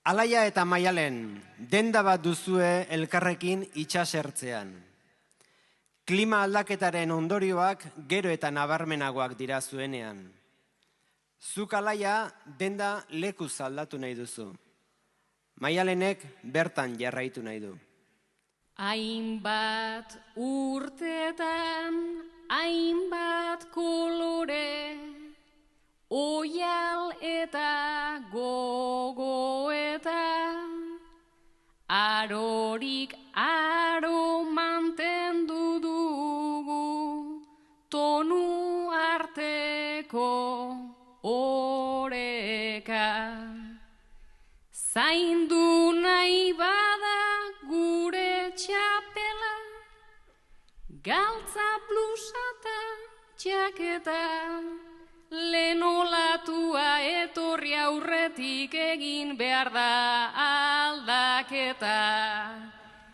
Alaia eta Maialen, denda bat duzue elkarrekin itsasertzean. Klima aldaketaren ondorioak gero eta nabarmenagoak dira zuenean. Zuk Alaia denda lekuz aldatu nahi duzu. Maialenek bertan jarraitu nahi du. Hainbat urtetan, hainbat kolore, oial eta gogoeta, arorik aro mantendu dugu, tonu arteko oreka. Zaindu nahi bada gure txapela, galtza blusa eta txaketa, lehen olatua etorri aurretik egin behar da aldaketa.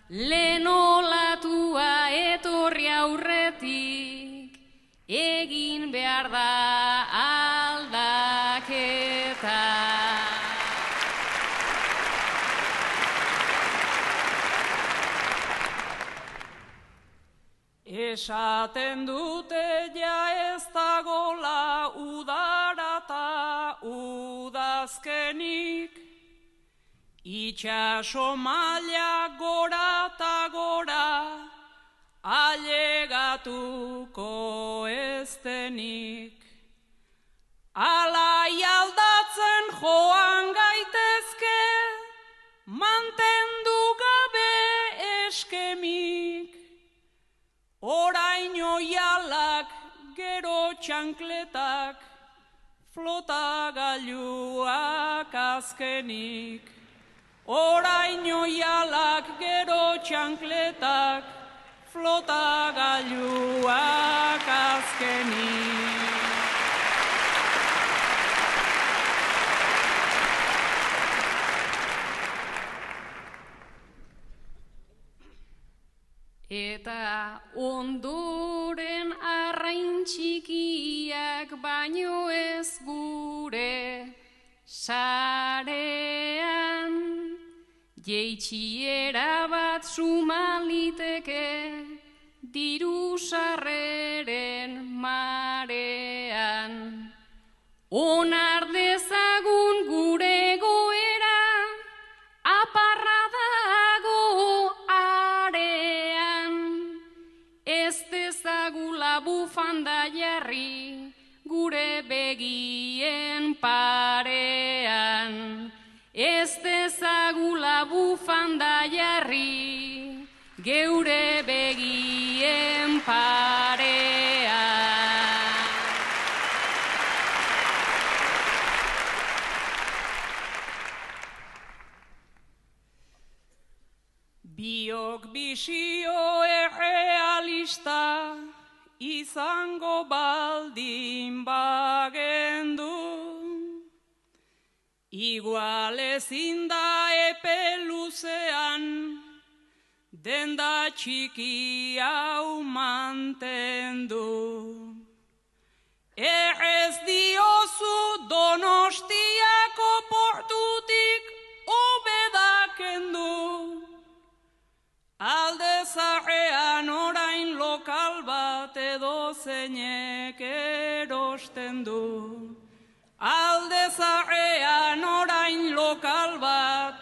Lehen olatua etorri aurretik egin behar da aldaketa. Esaten dute ja ez dagola udara ta udazkenik, itxaso maila gora ta gora, ailegatuko ez denik. Alai aldatzen joan gaitezke, mantendu gabe eskemik. Orain oialak, gero txankletak, flotagailuak azkenik. Orain oialak, gero txankletak, flotagailuak azkenik. Eta ondoren arrain txikiak baino ez gure sarean, jeitsiera bat sumaliteke diru sarreren marean. Onar dezagun gure egoera, aparra dago arean. Ez dezagula bufanda jarri gure begien parean. Ez dezagula bufanda jarri geure begien parean. Biok bisio errealista izango baldin bagendu, igual ezin da epe luzean denda txiki hau mantendu. Errez diozu Donostiako portutik obedakendu, alde zaharrean orain lokal bat edo zeinek erosten du. Alde zaharrean orain lokal bat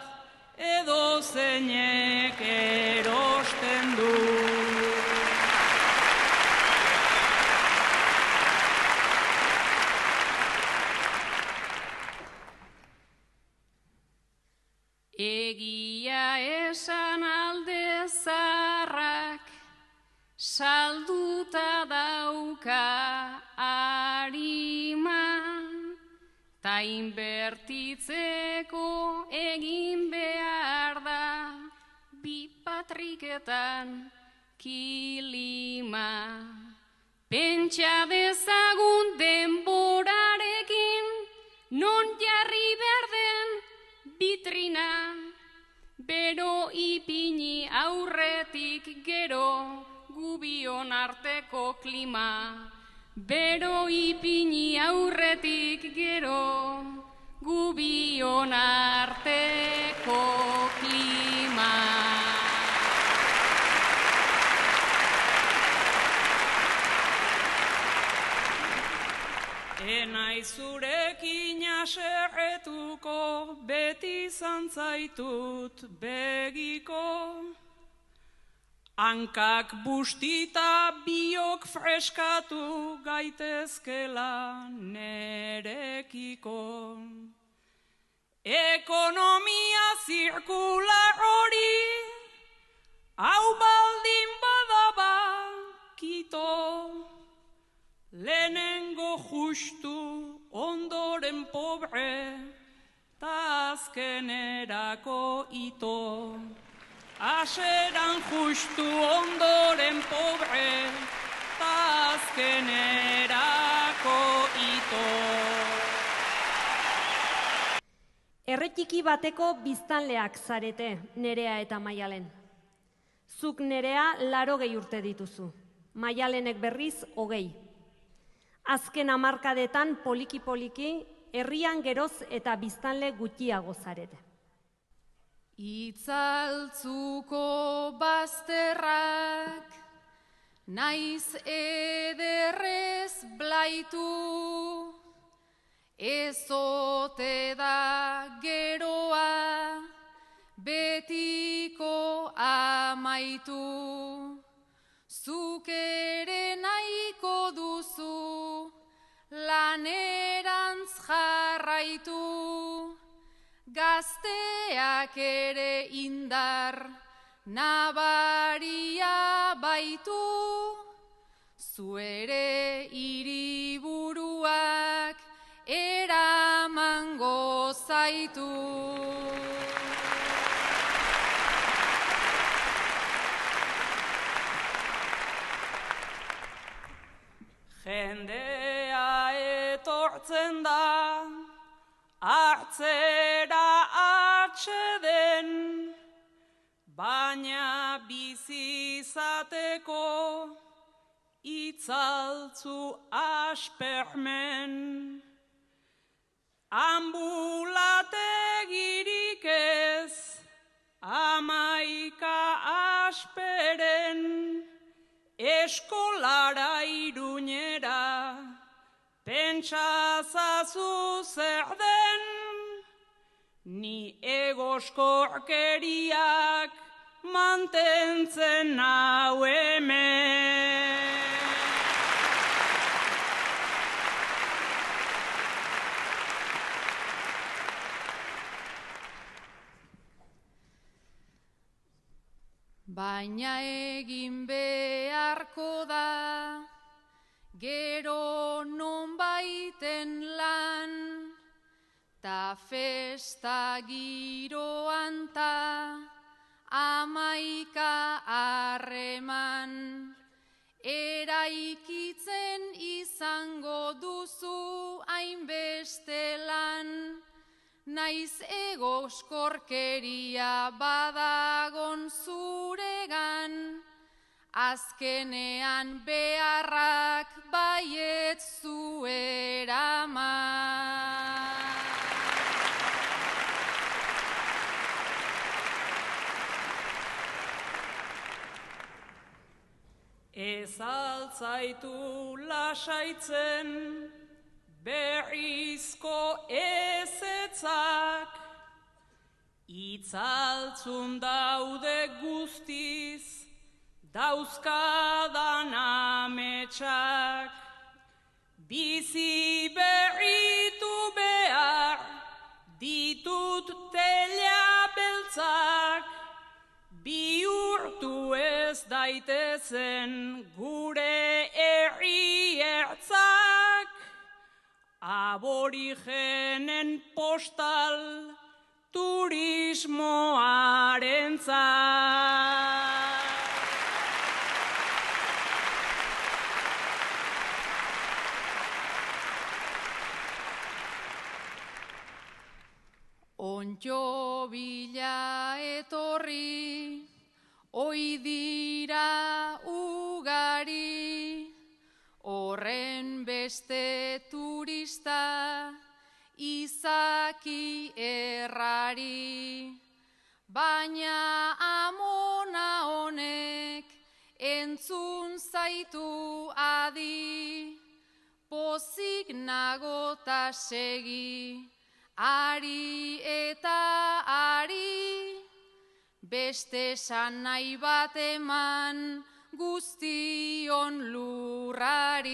edo zeinek erosten du. Egia esan alde zaharrak salduta dauka arima, ta inbertitzeko egin behar da bi patriketan kilima. Pentsa dezagun denborarekin non jarri behar den bitrina, bero ipini aurretik gero gubion arteko klima. Bero ipini aurretik gero gubion arte. naiz zurekin aserretuko, beti zantzaitut begiko. Hankak bustita biok freskatu gaitezkela nerekiko. Ekonomia zirkular hori, hau baldin badaba kito. Lehenengo justu, ondoren pobre, ta azkenerako ito. Aseran justu, ondoren pobre, ta azkenerako ito. Erretiki bateko biztanleak zarete, Nerea eta Maialen. Zuk, Nerea, 80 urte dituzu, Maialenek berriz 20. Azken hamarkadetan poliki-poliki, herrian geroz eta biztanle gutxiago zarete. Itzaltzuko bazterrak, naiz ederrez blaitu, ezote da geroa, betiko amaitu. Zuk ere nahiko duzu, lanerantz jarraitu. Gazteak ere indar nabaria baitu. Zu ere hiriburuak eramango zaitu. Jendea etortzen da, hartzera atxeden, baina bizi izateko itzaltzu aspermen. Ambulategirik ez, 11 asperen, eskolara Iruñera, pentsazazu zer den, ni egoskorkeriak mantentzen nau hemen. Baina egin beharko da, gero nonbaiten lan, ta festa giroan ta 11 harreman. Eraikitzen izango duzu hainbeste lan, naiz egoskorkeria badagon zuregan, azkenean beharrak baiet zu eraman. Ez altzaitu lasaitzen, berrizko ezetzak, itzaltzun daude guztiz, dauzkadan ametsak. Bizi berritu behar, ditut teila beltzak, bihurtu ez daitezen gure herri ertzak. Aborigenen postal turismoarentzat. Ontxo bila etorri, oi dira ugari, horren beste turista izaki errari. Baina amona honek entzun zaitu adi, poz pozik nago ta segi, ari eta ari, beste esan nahi bat eman guztion lurrari.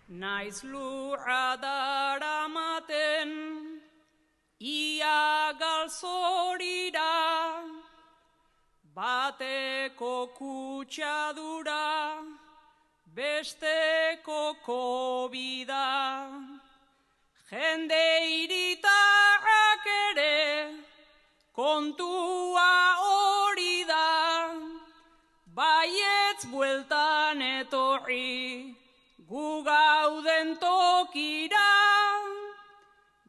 Naiz lurra daramaten, ia galzorira, bateko kutsadura, besteko kobida. Jende hiritarrak ere, kontua hori da, baietz bueltan etorri, gu gauden tokira,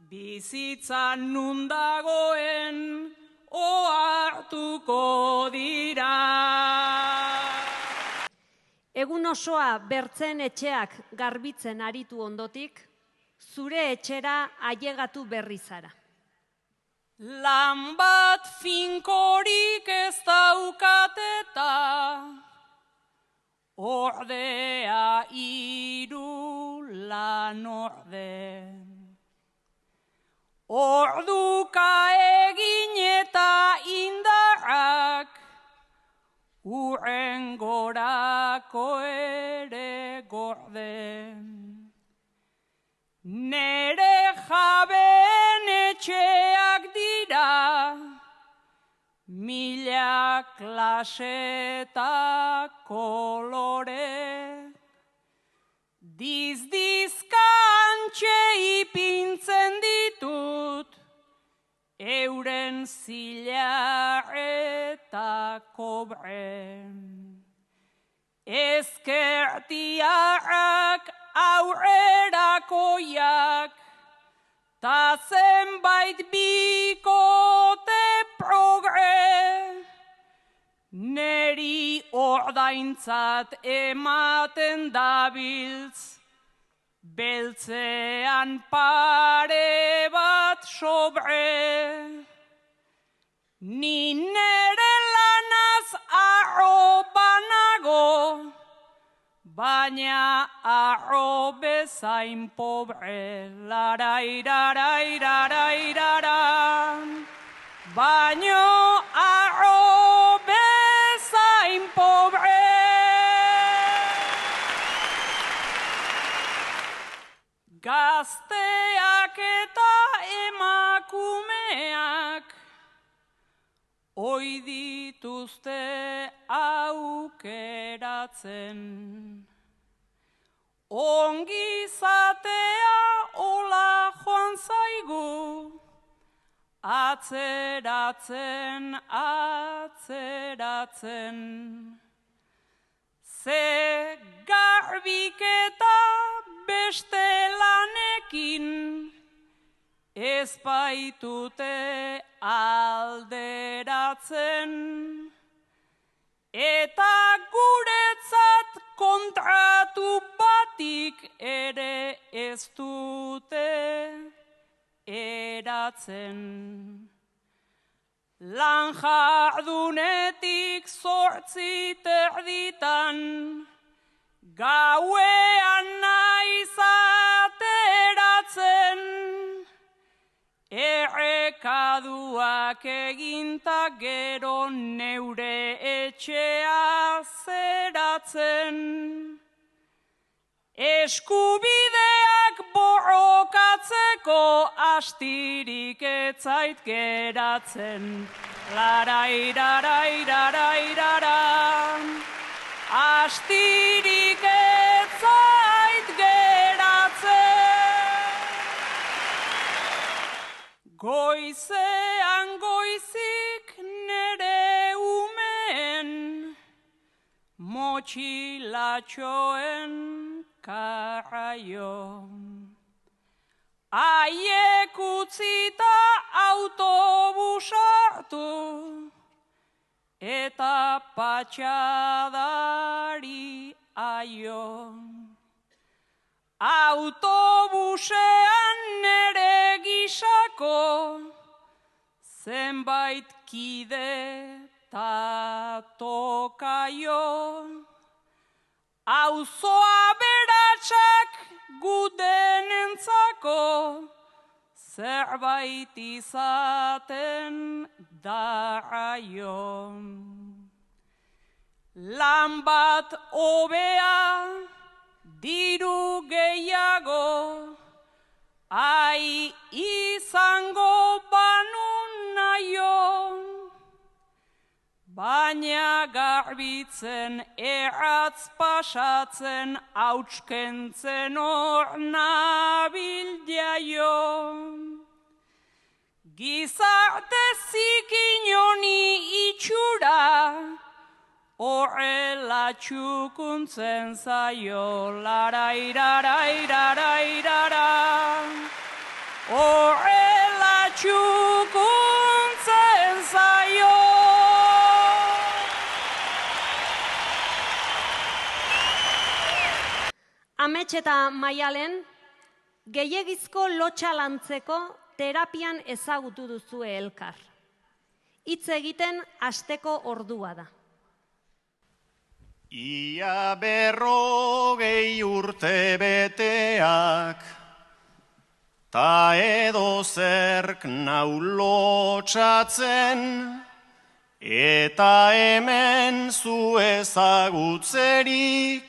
bizitzan nun dagoen ohartuko dira. Egun osoa bertzen etxeak garbitzen aritu ondotik, zure etxera ailegatu berri zara. Lan bat finkorik ez daukateta, ordea hiru lan orde. Orduka egin eta indarrak, urren gorako ere gorde. Nere jabeen etxeak dira, 1000 klase eta kolore. Dizdizkantxe ipintzen ditut, euren zila eta kobre. Ezkertiarrak aurrerakoiak, ta zenbait bikote progre, neri ordaintzat ematen dabiltz, beltzean pare bat sobre. Ni nere lanaz arropa nago, baina arro bezain pobre, larairarairarairara, baino arro bezain pobre. Gazteak eta emakumeak, oi dituzte aukeratzen. Ongizatea ola joan zaigu, atzeratzen, atzeratzen. Ze garbiketa beste lanekin, ez baitute alderatzen. Eta guretzat kontratu batik ere ez dute eratzen. Lan jardunetik 8 terditan, gauean naiz ateratzen. Errekaduak eginta gero neure etxea zeratzen. Eskubideak borrokatzeko astirik etzait geratzen. Larairarairarairara, astirik etzait geratzen. Goizean goizik nere umeen, motxilatxoen karraio. Aiek utzita autobus hartu, eta patxadari aio. Autobusean nere gisako, zenbait kide ta tokaio, auzoa beratsak gudenentzako, zerbait izaten daio. Lan bat hobea, diru gehiago, ai izango banu naio, baina garbitzen erratz pasatzen hautskentzen hor nabil jaio. Gizarte zikin honi itxura, horrela txukuntzen zaio, lararairarairarairara. Horrela txukuntzen zaio. Amets eta Maialen, gehiegizko lotxa lantzeko terapian ezagutu duzue elkar. Hitz egiten hasteko ordua da. Ia 40 urte beteak, ta edo zerk nau lotxatzen, eta hemen zu ezagutzerik,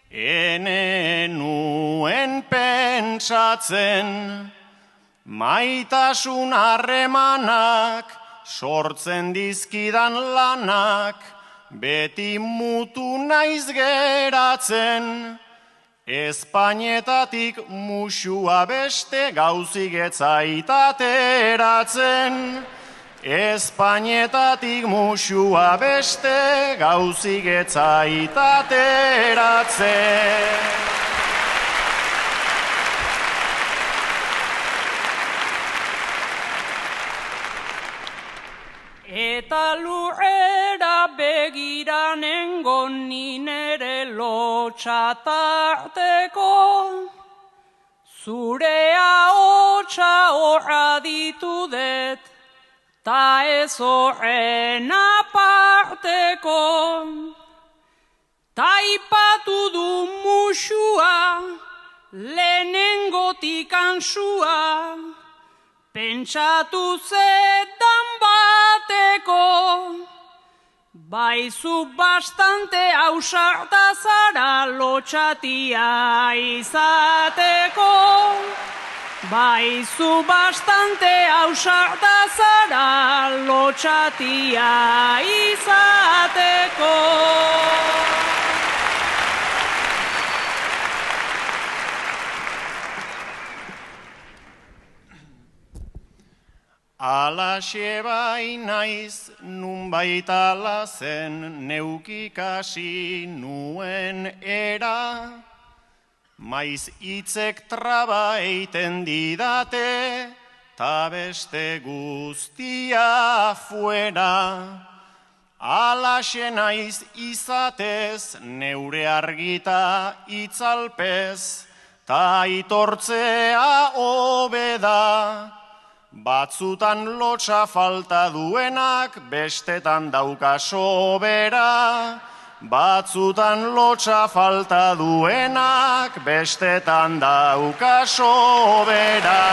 ene nuen pentsatzen. Maitasun harremanak, sortzen dizkidan lanak, beti mutu naiz geratzen. Espainetatik musua beste gauzik etzaiteratzen. Espainetatik musua beste gauzik etzaiteratzen. Eta lurrera begiranengo ninere lotxatarteko, zurea hotxa horra ditudet, ta ez horren aparteko. Taipatu du musua, lehenengotik ansua, pentsatu zetan bateko, baizu bastante ausarta zara lotxatia izateko. Baizu bastante ausarta zara lotxatia izateko. Alaxe bai naiz nunbait ala zen neukikasi nuen era, maiz hitzek traba eiten didate, ta beste guztia fuera. Alaxe naiz izatez neure argita itzalpez, ta itortzea hobeda. Batzutan lotxa falta duenak, bestetan dauka sobera. Batzutan lotxa falta duenak, bestetan dauka sobera.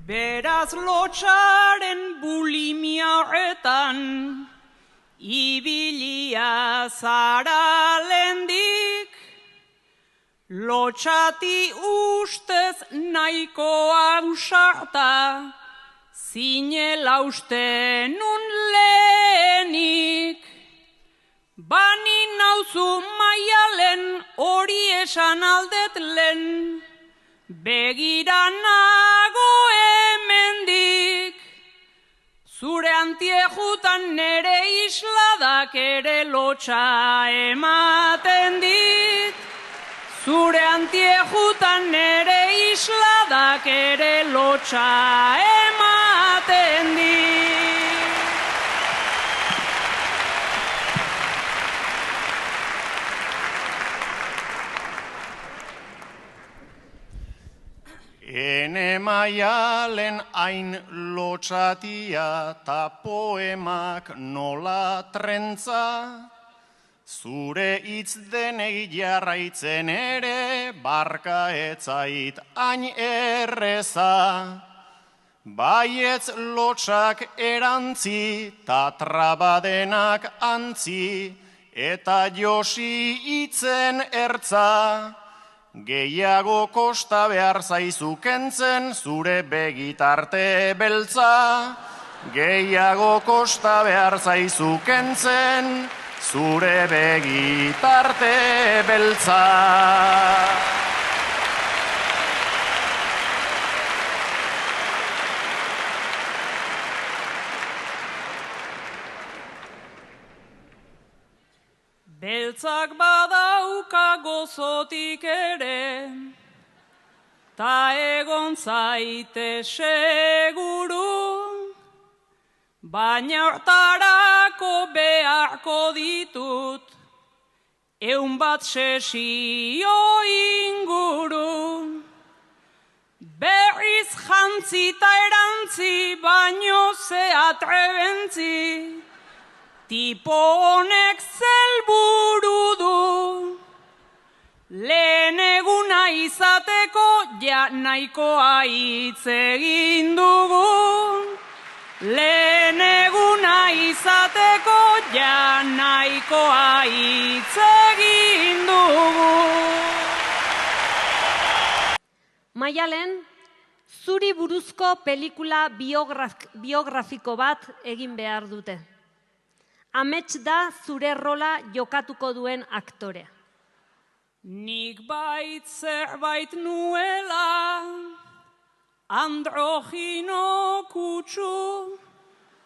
Beraz lotxaren bulimia horretan, ibilia zara lendik, lotxati ustez nahiko ausarta, zinela uste nun lehenik. Bani nauzu Maialen hori esan aldet lehen, begira nago hemendik. Zure antiejutan nere isladak ere lotxa ematen dit. Zure antiejutan nere isladak ere lotxa ematen dit. Ene maialen hain lotxatia ta poemak nola trentza, zure hitz denei jarraitzen ere barka etzait hain erreza. Baietz lotxak erantzi ta trabadenak antzi eta Josi hitzen ertza. Gehiago kosta behar zaizu kentzen zure begitarte beltza. Gehiago kosta behar zaizu kentzen zure begitarte beltza. Beltzak badauka gozotik ere, ta egon zaite seguru, baina hortarako beharko ditut, 100 sesio inguru. Berriz jantzi ta erantzi, baino ze atrebentzi, tipo honek zelburu du. Lehen eguna izateko ja nahikoa hitz egin dugu. Lehen eguna izateko ja nahikoa hitz egin dugu. Maialen, zuri buruzko pelikula biografiko bat egin behar dute. Amets da zure rola jokatuko duen aktorea. Nik bait zerbait nuela, androgino kutsu,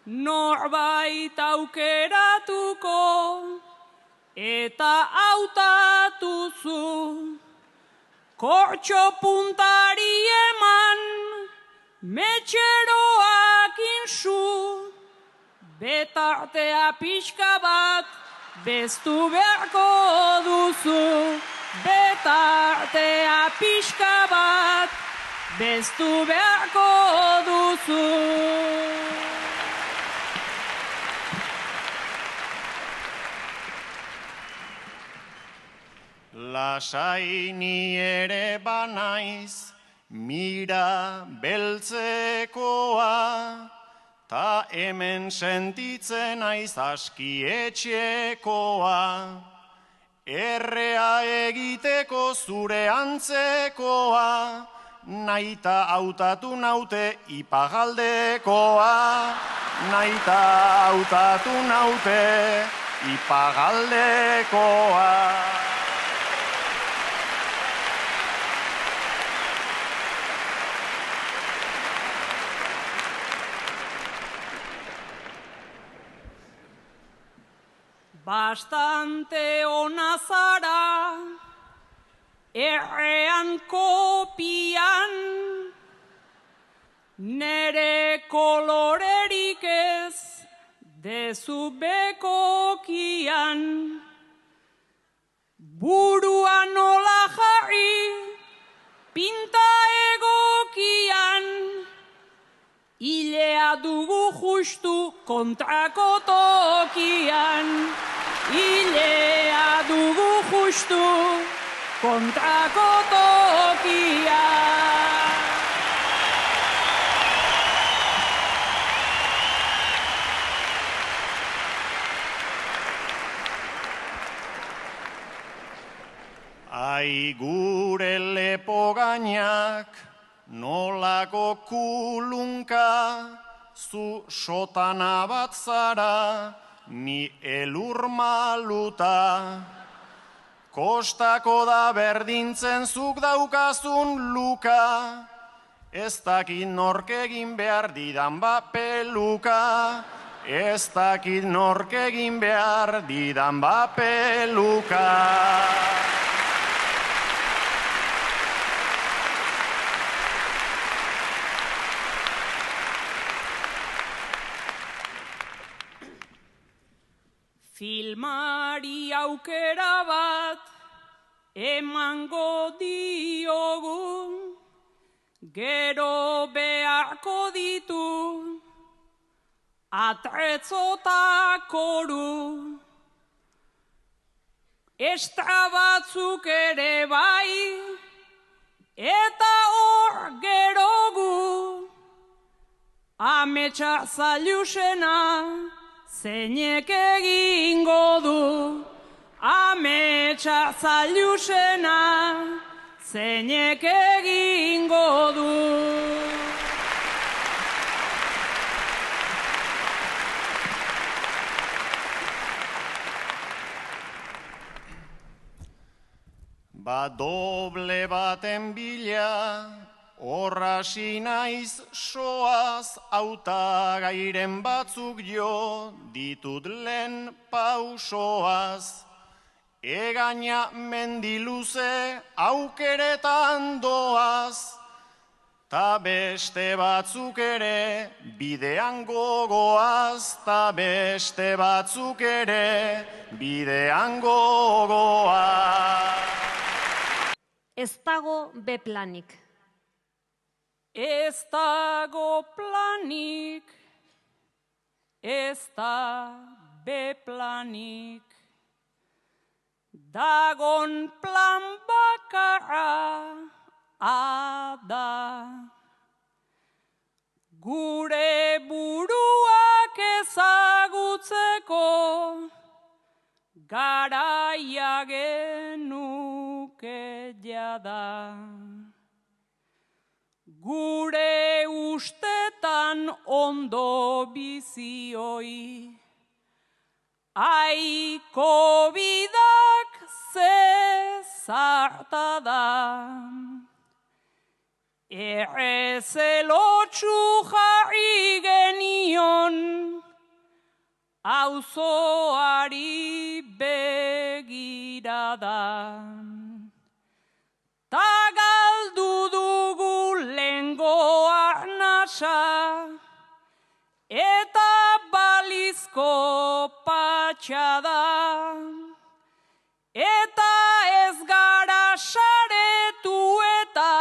norbait aukeratuko, eta hautatuzu. Kortxo puntari eman, metxeroak insu, betartea pixka bat, bestu beharko duzu. Betartea pixka bat, bestu beharko duzu. Lasai ni ere banaiz, mira beltzekoa, ta hemen sentitzen aiz aski etxekoa. Errea egiteko zure antzekoa, naita hautatu naute ipagaldekoa. Naita hautatu naute ipagaldekoa. Bastante ona zara, errean kopian, nere kolorerik ez dezu bekokian. Burua nola jarri, pinta egokian, ilea dugu justu kontrako tokian. Ilea dugu justu kontrako tokian. Ai gure lepo gainak, nolako kulunka, zu sotana bat zara, ni elur maluta. Kostako da berdintzen zuk daukazun luka, ez dakit nork egin behar didan peluka. Ez dakit nork egin behar didan peluka. Filmari aukera bat emango diogu, Gero beharko ditu atrezota koru, estra batzuk ere bai, eta hor gero gu, ametsa zailusena zeinek egingo du. Ametsa zailusena zeinek egingo du. Ba doble baten bila, horrasi naiz soaz, hautagairen batzuk jo, ditut lehen pausoaz. Egaina mendiluze aukeretan doaz, ta beste batzuk ere bidean gogoaz, ta beste batzuk ere bidean gogoaz. Ez dago B planik. Ez dago planik, ez da B planik. Dagon plan bakarra da. Gure buruak ezagutzeko garaia genuke jada. Gure ustetan ondo bizioi, aiko bidak ze zarta da. Errezelotxu jarri genion, auzoari begirada. Ta galdu dugu lengo arnasa, eta balizko patxada. Eta ez gara saretu eta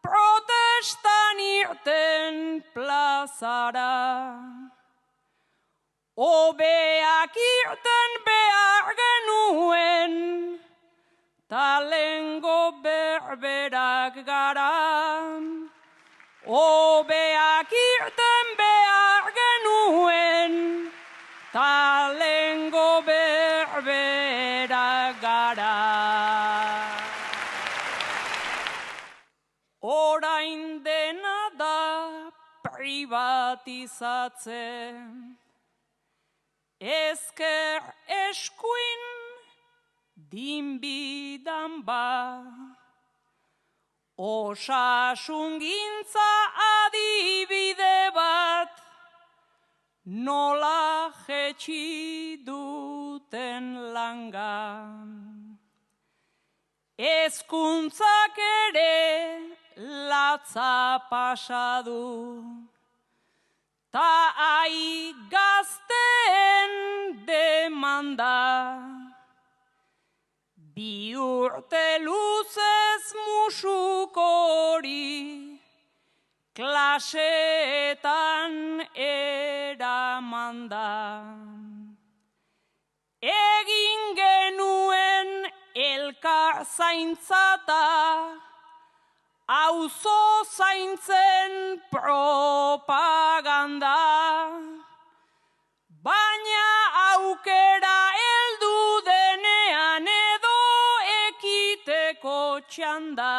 protestan irten plazara. Obeak irten behar genuen, talengo berberak gara. Obeak irten behar genuen, talengo berberak gara. Orain dena da privatizatzen, ezker eskuin dinbidan ba. Osasungintza adibide bat, nola jetxi duten langa. Hezkuntzak ere latza pasadu, ta ai gazteen demanda. Bi urte luzez musukori, klaseetan eramanda. Egin genuen elkar zaintzata, auzo zaintzen propaganda. Baina aukera heldu denean edo ekiteko txanda.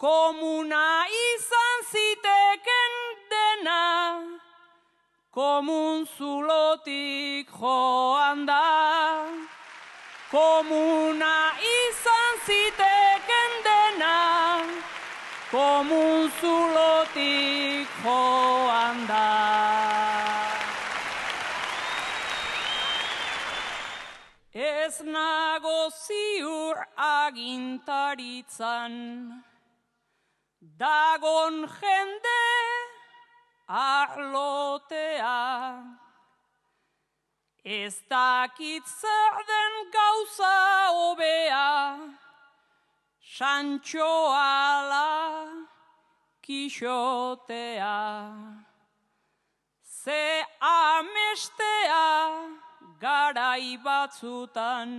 Komuna izan ziteken dena, komun zulotik joan da. Komuna izan ziteken dena, komun zulotik joan da. Ez nago ziur agintaritzan, dagon jende arlotea. Ez dakit zer den gauza hobea, Santxo ala Kixotea, ze amestea garai batzutan,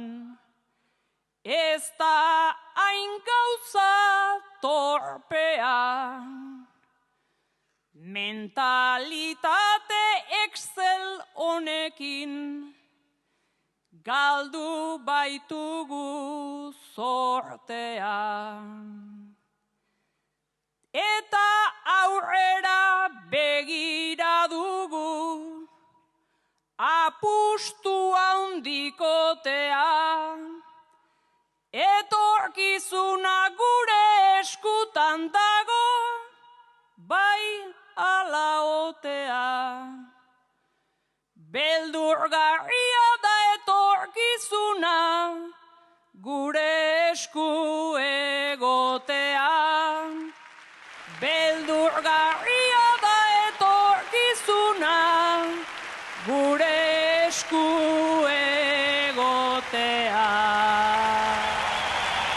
ez da hain gauza torpea. Mentalitate Excel honekin galdu baitugu zortea. Eta aurrera begira dugu apustu handikotea. Etorkizuna gure eskutan dago, bai ala otea. Beldurgarria da etorkizuna, gure esku egotea. Beldurgarria da etorkizuna, gure esku